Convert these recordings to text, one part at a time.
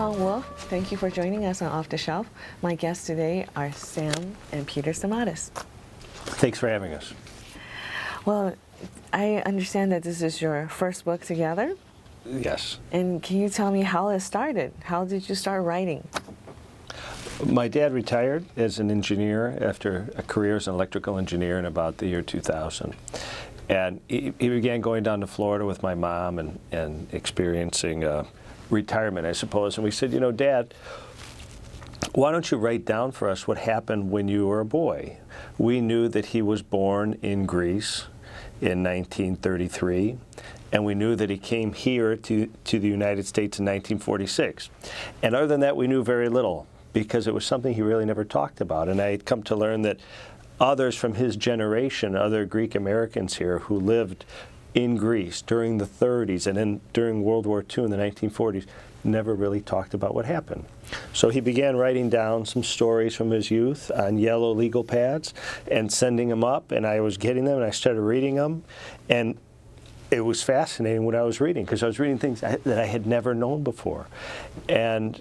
Stefan Wolf. Thank you for joining us on Off the Shelf. My guests today are Sam and Peter Stamatis. Thanks for having us. Well, I understand that this is your first book together. Yes. And can you tell me how it started? How did you start writing? My dad retired as an engineer after a career as an electrical engineer in about the year 2000. And he began going down to Florida with my mom and experiencing retirement, I suppose. And we said, you know, Dad, why don't you write down for us what happened when you were a boy? We knew that he was born in Greece in 1933, and we knew that he came here to the United States in 1946. And other than that, we knew very little, because it was something he really never talked about. And I had come to learn that others from his generation, other Greek Americans here who lived in Greece during the 30s and then during World War II in the 1940s, never really talked about what happened. So he began writing down some stories from his youth on yellow legal pads and sending them up, and I was getting them and I started reading them, and it was fascinating what I was reading, because I was reading things that I had never known before. And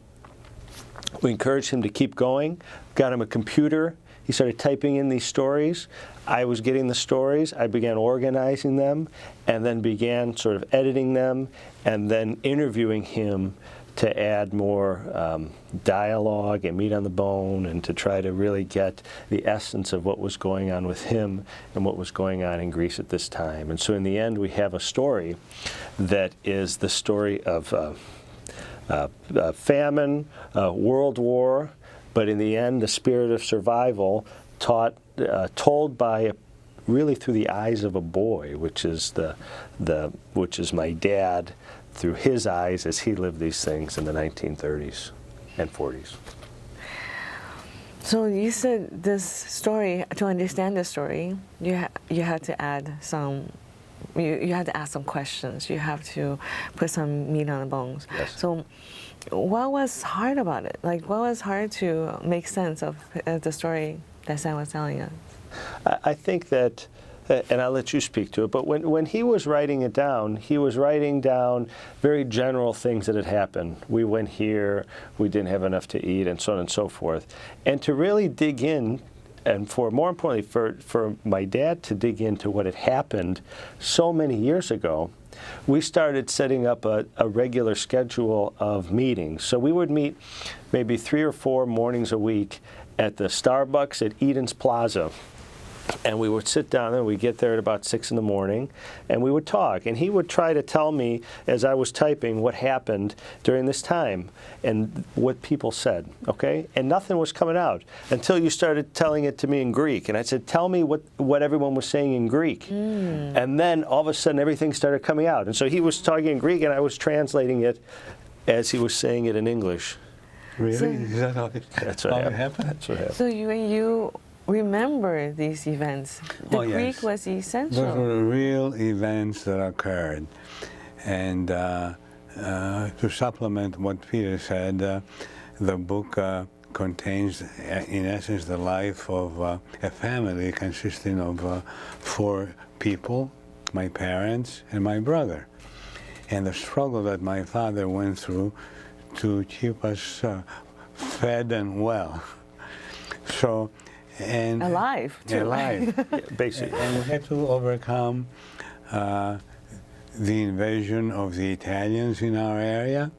we encouraged him to keep going, got him a computer. He started typing in these stories. I was getting the stories. I began organizing them and then began sort of editing them and then interviewing him to add more dialogue and meat on the bone and to try to really get the essence of what was going on with him and what was going on in Greece at this time. And so in the end, we have a story that is the story of famine, World War, but in the end, the spirit of survival told by really through the eyes of a boy, which is which is my dad, through his eyes as he lived these things in the 1930s and 40s. So you said this story, to understand the story, you had to add some. You had to ask some questions. You have to put some meat on the bones. Yes. So what was hard about it? Like, what was hard to make sense of the story that Sam was telling us? I think that, and I'll let you speak to it, but when he was writing it down, he was writing down very general things that had happened. We went here, we didn't have enough to eat, and so on and so forth. And to really dig in, and more importantly, for my dad to dig into what had happened so many years ago, we started setting up a regular schedule of meetings. So we would meet maybe 3 or 4 mornings a week at the Starbucks at Eden's Plaza. And we would sit down and we'd get there at about 6 in the morning and we would talk. And he would try to tell me as I was typing what happened during this time and what people said, okay? And nothing was coming out until you started telling it to me in Greek. And I said, tell me what everyone was saying in Greek. And then all of a sudden everything started coming out. And so he was talking in Greek and I was translating it as he was saying it in English. Really? So, is that how it happened? That's what happened. So you remember these events. The Oh, yes. Greek was essential. Those were real events that occurred. And to supplement what Peter said, the book contains, in essence, the life of a family consisting of 4 people, my parents and my brother, and the struggle that my father went through to keep us fed and well. So, and alive, too. Alive, Yeah, basically. and we had to overcome the invasion of the Italians in our area,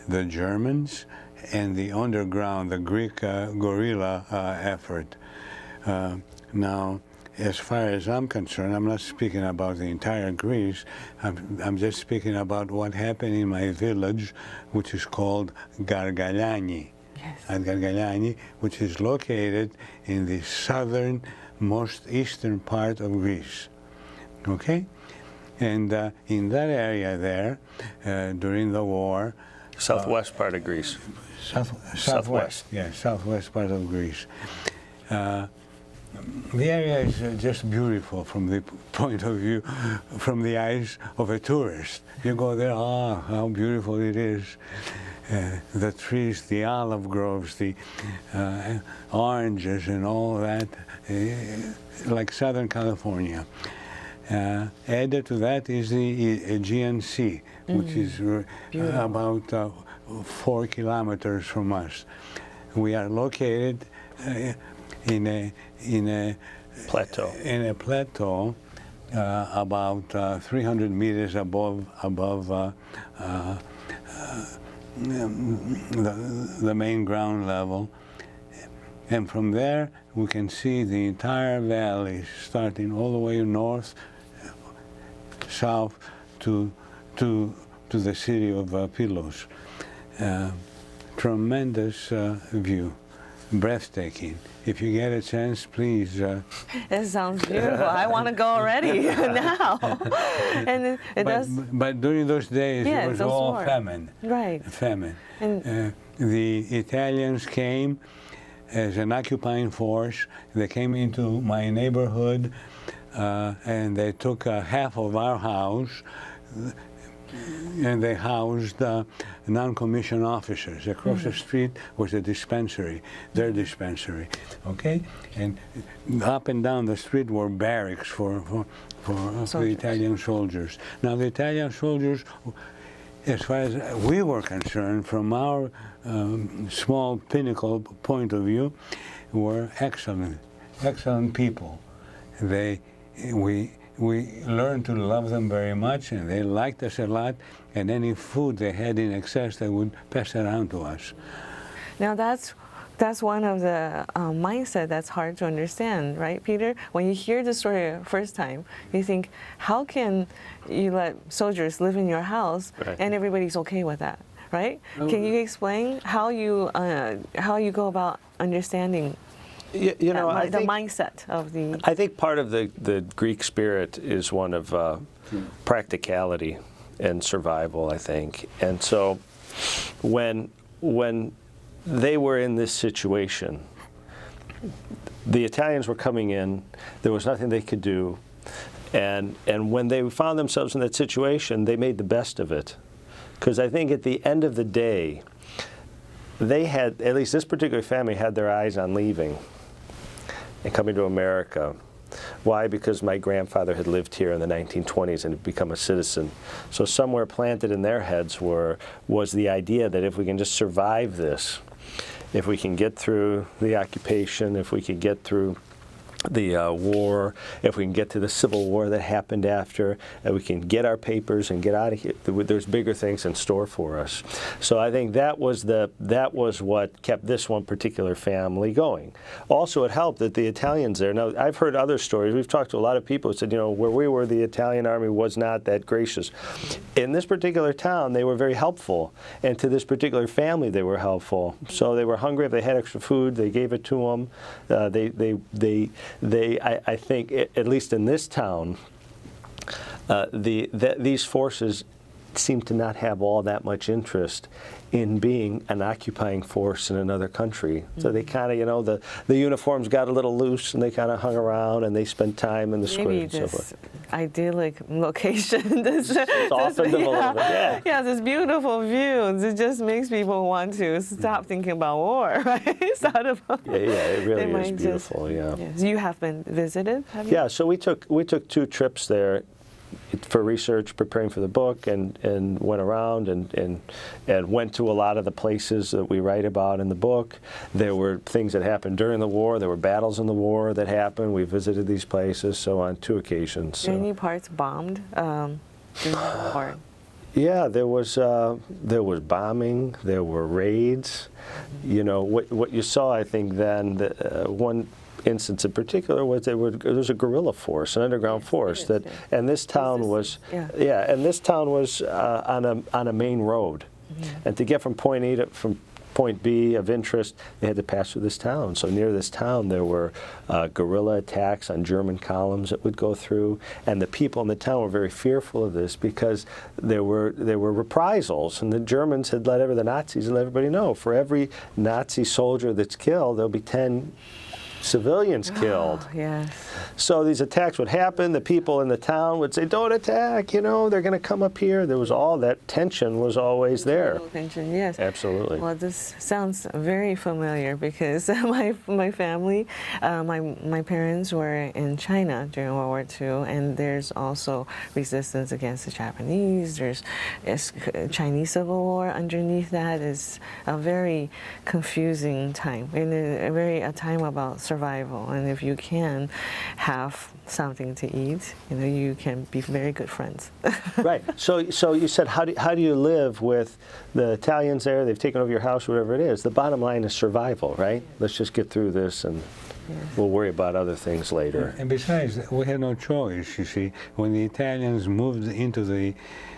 the Germans, and the underground, the Greek guerrilla effort. Now, as far as I'm concerned, I'm not speaking about the entire Greece. I'm just speaking about what happened in my village, which is called Gargalani. Yes. At Gargalani, which is located in the southernmost eastern part of Greece. Okay? And in that area there, during the war... Southwest part of Greece. Southwest. Yeah, southwest part of Greece. The area is just beautiful from the point of view, from the eyes of a tourist. You go there, how beautiful it is. The trees, the olive groves, the oranges and all that, like Southern California. Added to that is the Aegean Sea, which is about 4 kilometers from us. We are located in a Plateau. About 300 meters above the main ground level. And from there, we can see the entire valley, starting all the way north, south to the city of Pylos. Tremendous view, breathtaking. If you get a chance, please. It sounds beautiful. I want to go already now. And it does. But during those days, yeah, it was all famine. Right. Famine. The Italians came as an occupying force. They came into my neighborhood, and they took half of our house, and they housed non-commissioned officers. Across the street was a dispensary, their dispensary, okay? And up and down the street were barracks for the Italian soldiers. Now, the Italian soldiers, as far as we were concerned, from our small pinnacle point of view, were excellent people. We learned to love them very much, and they liked us a lot, and any food they had in excess, they would pass it on to us. Now that's one of the mindset that's hard to understand, right, Peter? When you hear the story first time, you think, how can you let soldiers live in your house and everybody's okay with that, right? Can you explain how you go about understanding You know, I think, mindset of the... I think part of the Greek spirit is one of practicality and survival, I think. And so when they were in this situation, the Italians were coming in, there was nothing they could do, and when they found themselves in that situation, they made the best of it. Because I think at the end of the day, they had, at least this particular family, had their eyes on leaving and coming to America. Why? Because my grandfather had lived here in the 1920s and had become a citizen. So somewhere planted in their heads was the idea that if we can just survive this, if we can get through the occupation, if we can get through the war, if we can get to the Civil War that happened after, and we can get our papers and get out of here, there's bigger things in store for us. So I think that was what kept this one particular family going. Also, it helped that the Italians there. Now, I've heard other stories. We've talked to a lot of people who said, you know, where we were, the Italian army was not that gracious. In this particular town, they were very helpful, and to this particular family, they were helpful. So they were hungry. If they had extra food, they gave it to them. I think, at least in this town, these forces seem to not have all that much interest in being an occupying force in another country. So they kind of, you know, the uniforms got a little loose, and they kind of hung around, and they spent time in the square and so forth. Idyllic location. this beautiful view. It just makes people want to stop thinking about war, right? It really is beautiful. Yes. You have been visited, have you? Yeah, so we took 2 trips there for research, preparing for the book, and went around and went to a lot of the places that we write about in the book. There were things that happened during the war. There were battles in the war that happened. We visited these places, so on 2 occasions. Were any parts bombed during the war? Yeah, there was bombing. There were raids. You know, what you saw, I think, then, one instance in particular was there was a guerrilla force, an underground force and this town was on a main road, and to get from point A to point B of interest, they had to pass through this town. So near this town, there were guerrilla attacks on German columns that would go through, and the people in the town were very fearful of this because there were reprisals, and the Germans had the Nazis had let everybody know, for every Nazi soldier that's killed, there'll be 10 civilians killed. Yes. So these attacks would happen. The people in the town would say, "Don't attack! You know, they're going to come up here." There was all that tension was always there. Tension, yes. Absolutely. Well, this sounds very familiar because my family, my parents were in China during World War II, and there's also resistance against the Japanese. There's Chinese Civil War underneath that. Is a very confusing time, and a time about survival. And if you can have something to eat, you know, you can be very good friends. Right. So you said, how do you live with the Italians there? They've taken over your house, whatever it is. The bottom line is survival, right? Let's just get through this, and we'll worry about other things later. And besides, we had no choice, you see. When the Italians moved into the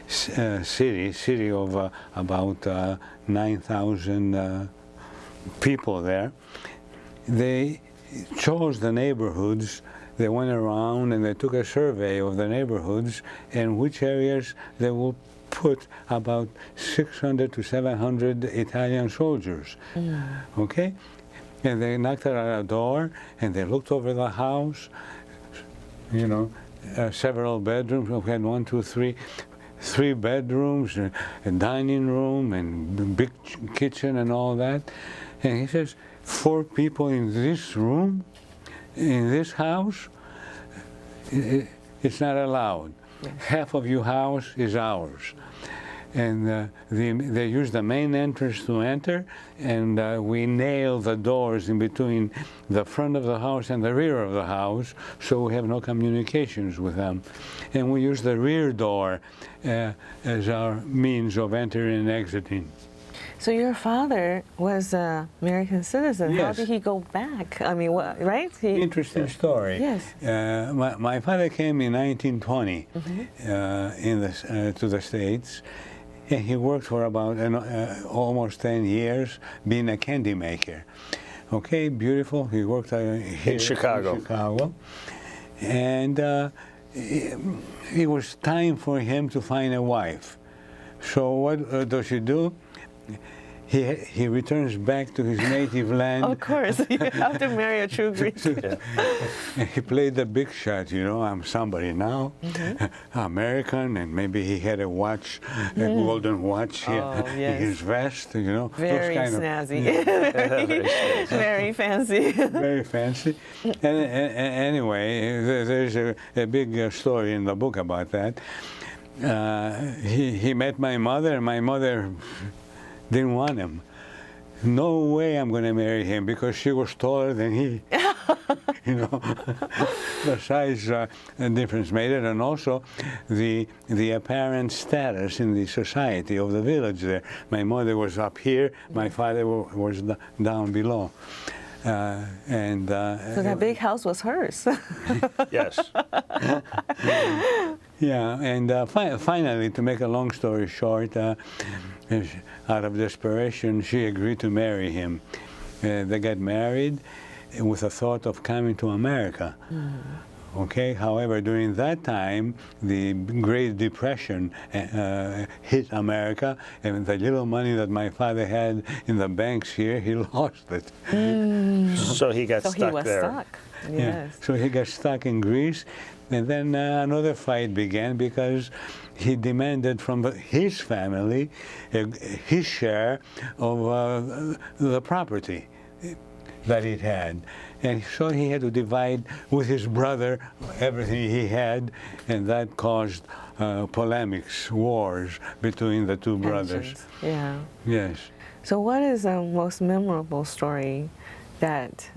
city of about 9,000 people there, they chose the neighborhoods. They went around and they took a survey of the neighborhoods and which areas they will put about 600 to 700 Italian soldiers. Okay? And they knocked at our door and they looked over the house, you know, several bedrooms. We had 1, 2, 3 bedrooms, a dining room and big kitchen and all that. And he says, 4 people in this room, in this house, it's not allowed. Half of your house is ours. And they use the main entrance to enter, and we nail the doors in between the front of the house and the rear of the house, so we have no communications with them. And we use the rear door as our means of entering and exiting. So your father was an American citizen. Yes. How did he go back? I mean, right? Interesting story. Yes. My father came in 1920 to the States. And he worked for about almost 10 years being a candy maker. Okay, beautiful. He worked here in Chicago. And it was time for him to find a wife. So what does he do? He returns back to his native land. Of course, you have to marry a true Greek. He played the big shot, you know, I'm somebody now, American, and maybe he had a watch, a golden watch here in his vest, you know. Very snazzy. Very fancy. Very fancy. And anyway, there's a big story in the book about that. He met my mother, and my mother didn't want him. No way I'm going to marry him because she was taller than he. You know, the size difference made it, and also the apparent status in the society of the village there. My mother was up here, my father was down below. So that big house was hers. Yes. Yeah, and finally, to make a long story short, out of desperation, she agreed to marry him. They got married with the thought of coming to America. Okay. However, during that time, the Great Depression hit America, and the little money that my father had in the banks here, he lost it. So he got stuck there. Stuck. Yes. Yeah. So he got stuck in Greece, and then another fight began because he demanded from his family his share of the property that he had. And so he had to divide with his brother everything he had, and that caused polemics, wars between the two brothers. Yeah. Yes. So what is the most memorable story that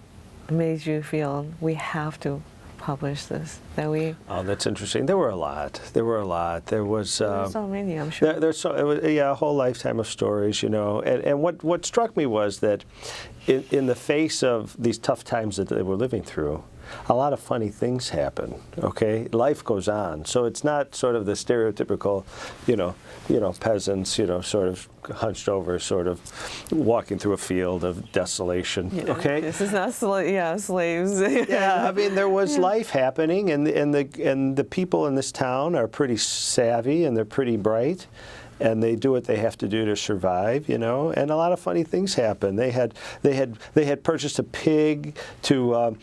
made you feel we have to publish this? Oh, that's interesting. There were a lot. There was so many, I'm sure. A whole lifetime of stories, you know. And what struck me was that in the face of these tough times that they were living through, a lot of funny things happen. Okay, life goes on. So it's not sort of the stereotypical, you know, peasants, you know, sort of hunched over, sort of walking through a field of desolation. Yeah, okay, this is not slaves. Yeah, I mean there was life happening, and the people in this town are pretty savvy and they're pretty bright. and they do what they have to do to survive, you know. And a lot of funny things happen. They had purchased a pig to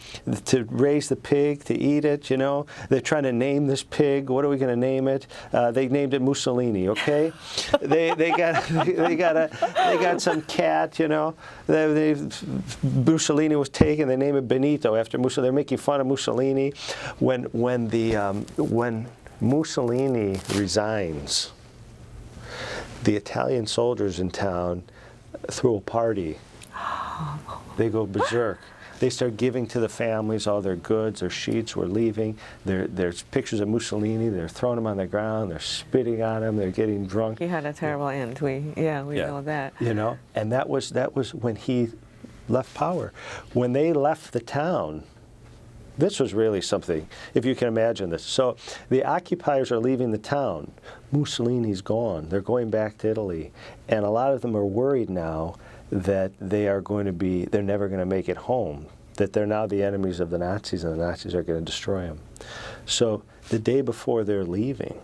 raise the pig to eat it, you know. They're trying to name this pig. What are we going to name it? They named it Mussolini. Okay, they got some cat, you know. Mussolini was taken. They named it Benito after Mussolini. They're making fun of Mussolini. When Mussolini resigns, the Italian soldiers in town threw a party. They go berserk. They start giving to the families all their goods, their sheets were leaving. There's pictures of Mussolini. They're throwing him on the ground. They're spitting on him. They're getting drunk. He had a terrible end. We know that. You know, and that was when he left power. When they left the town, this was really something, if you can imagine this. So the occupiers are leaving the town. Mussolini's gone. They're going back to Italy. And a lot of them are worried now that they're never going to make it home, that they're now the enemies of the Nazis and the Nazis are going to destroy them. So the day before they're leaving,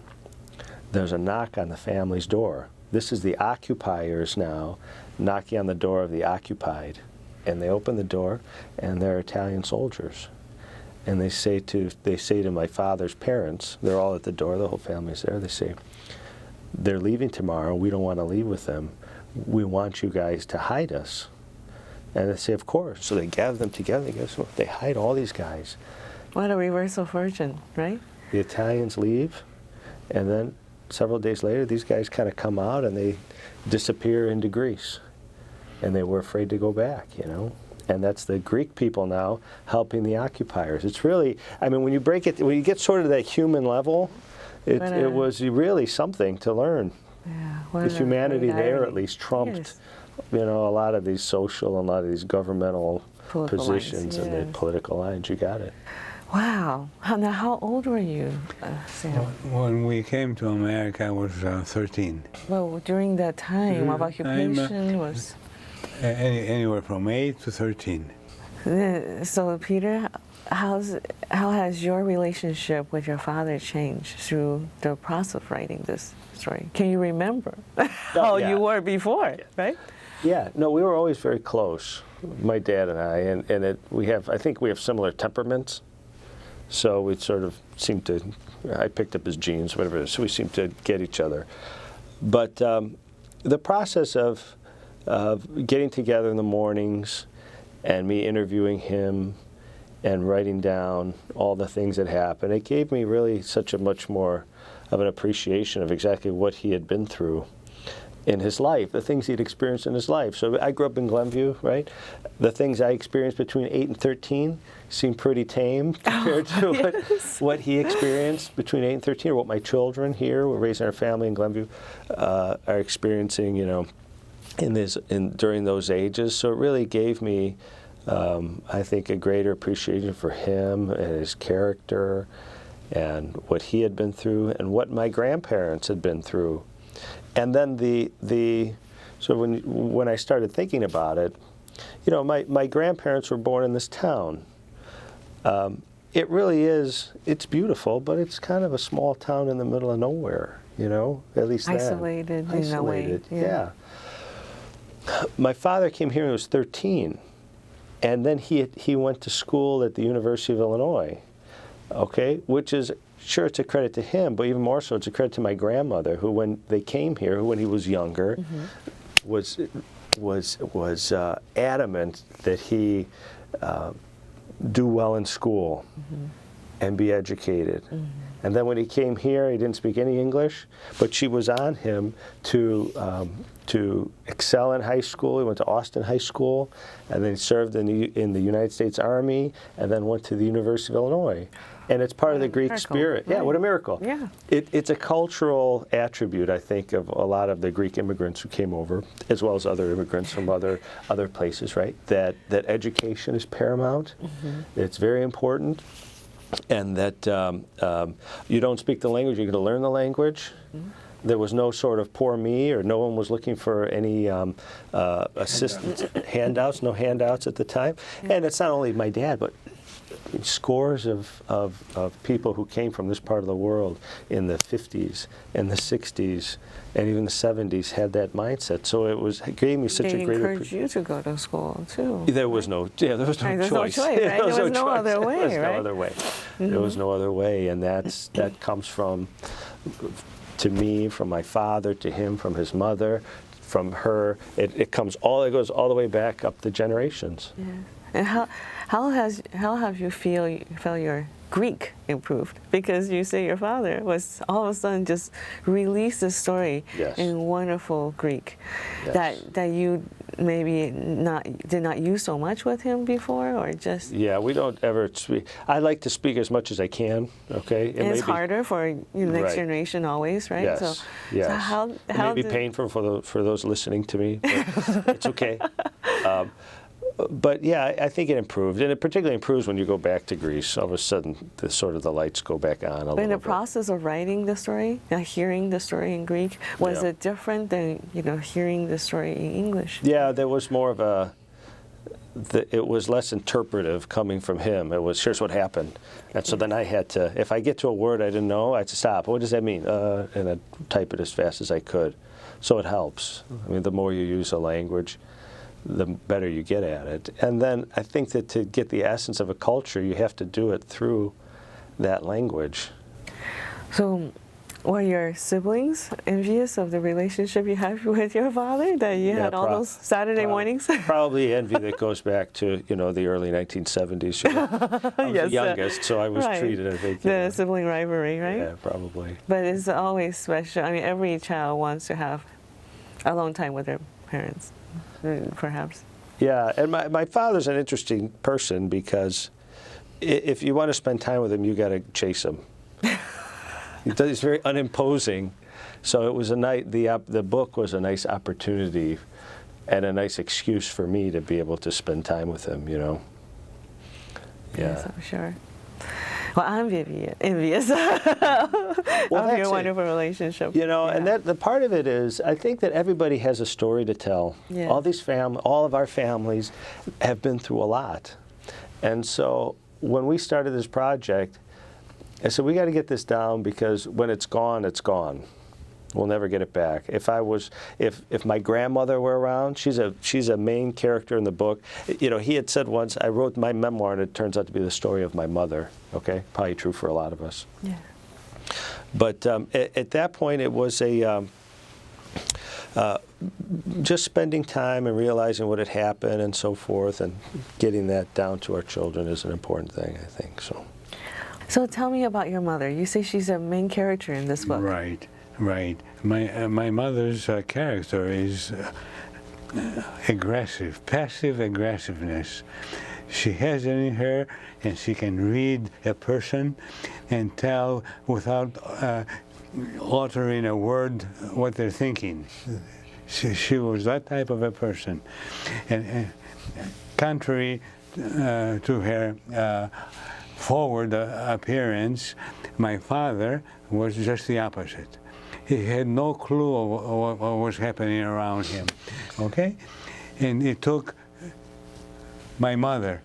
there's a knock on the family's door. This is the occupiers now knocking on the door of the occupied. And they open the door, and they're Italian soldiers. And they say to my father's parents, they're all at the door, the whole family's there, they say, they're leaving tomorrow, we don't want to leave with them. We want you guys to hide us. And they say, of course. So they gather them together, they hide all these guys. What a reversal of fortune, right? The Italians leave, and then several days later, these guys kind of come out and they disappear into Greece. And they were afraid to go back, you know. And that's the Greek people now helping the occupiers. It's really, I mean, when you break it, when you get sort of that human level, it was really something to learn. Yeah, because humanity there at least trumped, you know, a lot of these social and a lot of these governmental positions and the political lines. You got it. Wow. Now, how old were you, Sam? When we came to America, I was 13. Well, during that time of occupation was? Anywhere from 8 to 13. So, Peter, how has your relationship with your father changed through the process of writing this story? Can you remember how you were before, right? Yeah, no, we were always very close, my dad and I, and I think we have similar temperaments. So we sort of seem to, I picked up his genes, whatever it is, so we seem to get each other. But the process of getting together in the mornings and me interviewing him and writing down all the things that happened, it gave me really such a much more of an appreciation of exactly what he had been through in his life, the things he'd experienced in his life. So I grew up in Glenview, right? The things I experienced between 8 and 13 seemed pretty tame compared to what he experienced between 8 and 13, or what my children here, we're raising our family in Glenview, are experiencing, you know, during those ages. So it really gave me, I think, a greater appreciation for him and his character and what he had been through and what my grandparents had been through. And then so when I started thinking about it, you know, my grandparents were born in this town. It really is, it's beautiful, but it's kind of a small town in the middle of nowhere, you know, at least isolated in a way. Yeah. My father came here when he was 13, and then he went to school at the University of Illinois, okay, which is, sure, it's a credit to him, but even more so, it's a credit to my grandmother, who, when they came here, when he was younger, was adamant that he do well in school and be educated. And then when he came here, he didn't speak any English, but she was on him to excel in high school. He went to Austin High School, and then he served in the United States Army, and then went to the University of Illinois. And it's part of the Greek spirit. Right. Yeah, what a miracle. Yeah. It's a cultural attribute, I think, of a lot of the Greek immigrants who came over, as well as other immigrants from other places, right? That education is paramount. It's very important. And that you don't speak the language, you're going to learn the language. There was no sort of poor me, or no one was looking for any assistance, handouts, no handouts at the time. And it's not only my dad, but scores of people who came from this part of the world in the 50s and the 60s and even the 70s had that mindset. So it gave me such a great. They encouraged you to go to school too. There was no, there was no There's choice. no choice, right? There was no other way, There was right? no other way. There was no other way, and that comes from, to me, from my father, to him, from his mother, from her. It goes all the way back up the generations. Yeah. And how have you feel your Greek improved? Because you say your father was all of a sudden just released a story Yes. in wonderful Greek, Yes. that you maybe did not use so much with him before, or just. Yeah, we don't ever speak. I like to speak as much as I can. Okay, And it's harder for the next Right. generation always, right? Yes, So, yes. So how it may be painful for those listening to me, but it's okay. But yeah, I think it improved, and it particularly improves when you go back to Greece. All of a sudden, the lights go back on a little bit. in the process of writing the story, hearing the story in Greek, was Yeah. it different than hearing the story in English? Yeah, there was more of a. It was less interpretive coming from him. It was, here's what happened, and so then I had to. If I get to a word I didn't know, I had to stop. What does that mean? And I'd type it as fast as I could. So it helps. I mean, the more you use a language, the better you get at it. And then I think that to get the essence of a culture, you have to do it through that language. So, were your siblings envious of the relationship you have with your father, that you had all those Saturday mornings? Probably envy that goes back to, the early 1970s. I was the youngest, so I was treated, I think. The sibling rivalry, right? Yeah, probably. But it's always special. I mean, every child wants to have alone time with their parents, perhaps. Yeah, and my father's an interesting person because if you want to spend time with him, you got to chase him. He's very unimposing, so it was the book was a nice opportunity and a nice excuse for me to be able to spend time with him. Yeah. Yes, I'm sure. Well, I'm envious of your wonderful relationship. And that the part of it is, I think that everybody has a story to tell. Yeah. All of our families have been through a lot, and so when we started this project, I said we got to get this down because when it's gone, it's gone. We'll never get it back. If my grandmother were around, she's a main character in the book. He had said once, I wrote my memoir and it turns out to be the story of my mother. Okay, probably true for a lot of us. Yeah. But at that point, it was just spending time and realizing what had happened and so forth, and getting that down to our children is an important thing, I think. So tell me about your mother. You say she's a main character in this book. Right. My mother's character is aggressive, passive aggressiveness. She has it in her, and she can read a person and tell without uttering a word what they're thinking. She was that type of a person. And contrary to her forward appearance, my father was just the opposite. He had no clue of what was happening around him, okay? And it took my mother,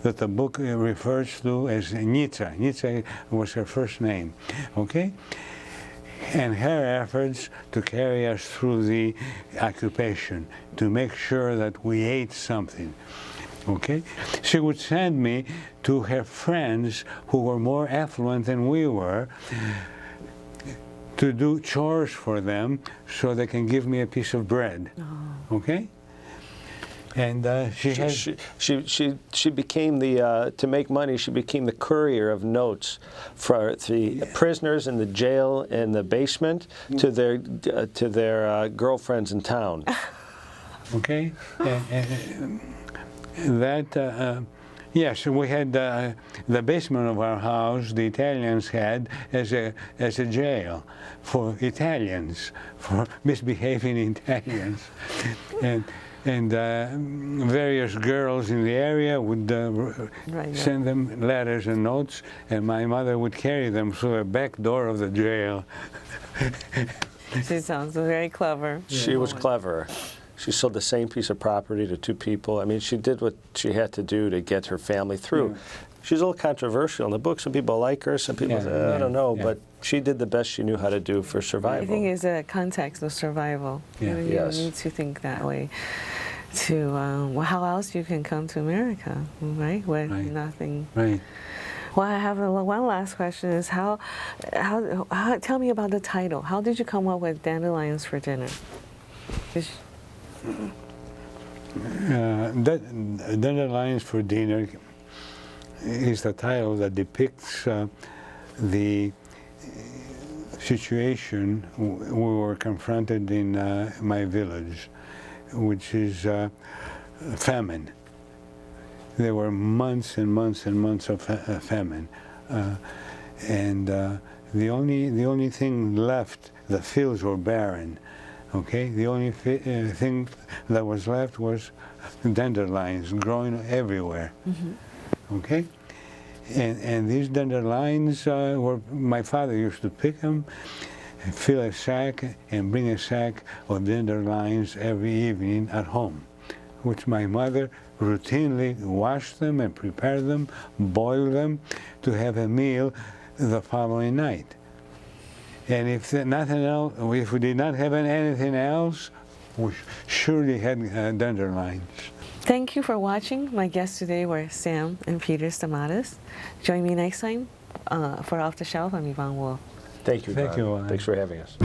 that the book refers to as Nitsa. Nitsa was her first name, okay? And her efforts to carry us through the occupation, to make sure that we ate something. Okay? She would send me to her friends who were more affluent than we were to do chores for them so they can give me a piece of bread. Oh. Okay? And she became to make money, she became the courier of notes for the prisoners in the jail in the basement to their girlfriends in town. Okay? Yes, we had the basement of our house. The Italians had as a jail for Italians, for misbehaving Italians, and various girls in the area would send them letters and notes, and my mother would carry them through a back door of the jail. She sounds very clever. She was clever. She sold the same piece of property to two people. I mean, she did what she had to do to get her family through. she's a little controversial in the book. Some people like her, some people say, I don't know, but she did the best she knew how to do for survival. I think it's a context of survival. Yeah. You need to think that way. To well, how else you can come to America, right? With nothing. Right. Well, I have one last question: is how? Tell me about the title. How did you come up with Dandelions for Dinner? Dandelions for Dinner is the title that depicts the situation we were confronted in my village, which is famine. There were months and months and months of famine, and the only thing left, the fields were barren. Okay, the only thing that was left was dandelions growing everywhere. Okay, and these dandelions were, my father used to pick them, fill a sack, and bring a sack of dandelions every evening at home, which my mother routinely washed them and prepared them, boiled them to have a meal the following night. And if nothing else, if we did not have anything else, we surely had dandelions. Thank you for watching. My guests today were Sam and Peter Stamatis. Join me next time for Off the Shelf. I'm Yvonne Wolf. Thank you, Yvonne. Thank you, Yvonne. Thanks for having us.